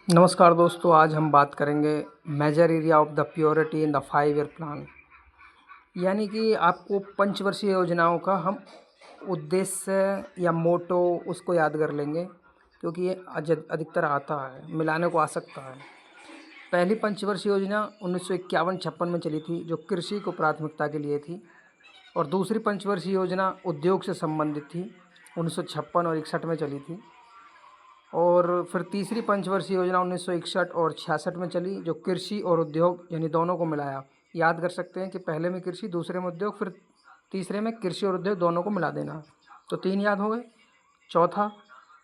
नमस्कार दोस्तों, आज हम बात करेंगे major area of the purity in the 5 year plan. यानी कि आपको पंचवर्षीय योजनाओं का हम उद्देश्य या मोटो उसको याद कर लेंगे, क्योंकि ये अधिकतर आता है, मिलाने को आ सकता है। पहली पंचवर्षीय योजना 1951-56 में चली थी, जो कृषि को प्राथमिकता के लिए थी। और दूसरी पंचवर्षीय योजना उद्योग से संबंधित थी, 1956 और 61 में चली थी। और फिर तीसरी पंचवर्षीय योजना 1961 और 66 में चली, जो कृषि और उद्योग यानी दोनों को मिलाया। याद कर सकते हैं कि पहले में कृषि, दूसरे में उद्योग, फिर तीसरे में कृषि और उद्योग दोनों को मिला देना। तो 3 याद हो गए। चौथा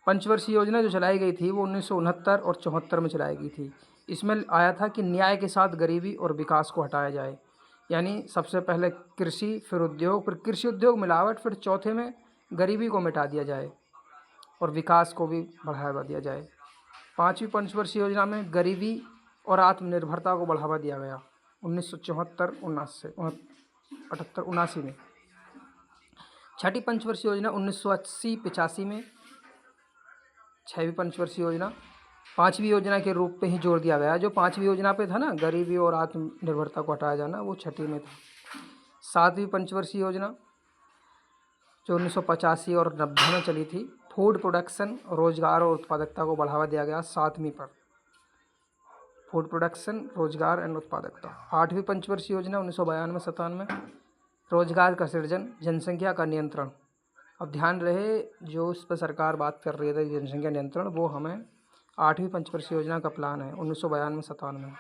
पंचवर्षीय योजना जो चलाई गई थी वो 1969 और 74 में चलाई गई थी। इसमें आया था कि न्याय के साथ गरीबी और विकास को हटाया जाए। यानी सबसे पहले कृषि, फिर उद्योग, फिर कृषि उद्योग मिलावट, फिर चौथे में गरीबी को मिटा दिया जाए और विकास को भी बढ़ावा दिया जाए। पांचवी पंचवर्षीय योजना में गरीबी और आत्मनिर्भरता को बढ़ावा दिया गया 1974-79 में। छठी पंचवर्षीय योजना 1980-85 में। छठवीं पंचवर्षीय योजना पांचवी योजना के रूप में ही जोड़ दिया गया। जो पांचवी योजना पे था ना, गरीबी और आत्मनिर्भरता को हटाया जाना, वो छठी में था। सातवीं पंचवर्षीय योजना जो 1985 और 90 में चली थी, फूड प्रोडक्शन, रोजगार और उत्पादकता को बढ़ावा दिया गया 7वीं पर। फूड प्रोडक्शन, रोजगार एंड उत्पादकता। आठवीं पंचवर्षीय योजना 1992-97, रोजगार का सृजन, जनसंख्या का नियंत्रण। अब ध्यान रहे, जो इस पर सरकार बात कर रही है जनसंख्या नियंत्रण, वो हमें 8वीं पंचवर्षीय योजना का प्लान है 1992-97।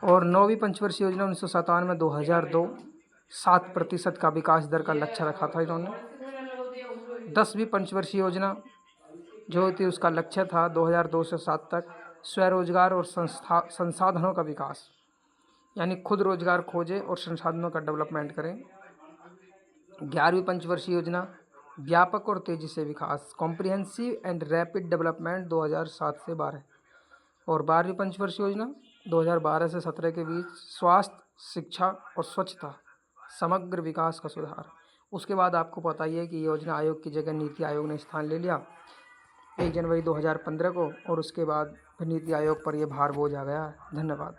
और 9वीं पंचवर्षीय योजना 1997-2002, 7% का विकास दर का लक्ष्य रखा था इन्होंने। 10वीं पंचवर्षीय योजना जो थी, उसका लक्ष्य था 2002 से 7 तक स्वरोजगार और संसाधनों का विकास, यानी खुद रोजगार खोजें और संसाधनों का डेवलपमेंट करें। 11वीं पंचवर्षीय योजना व्यापक और तेजी से विकास, कॉम्प्रिहेंसिव एंड रैपिड डेवलपमेंट 2007 से 12। और 12वीं पंचवर्षीय योजना 2012 से 17 के बीच, स्वास्थ्य, शिक्षा और स्वच्छता, समग्र विकास का सुधार। उसके बाद आपको पता ही है कि योजना आयोग की जगह नीति आयोग ने स्थान ले लिया 1 जनवरी 2015 को, और उसके बाद नीति आयोग पर यह भार बोझ आ गया। धन्यवाद।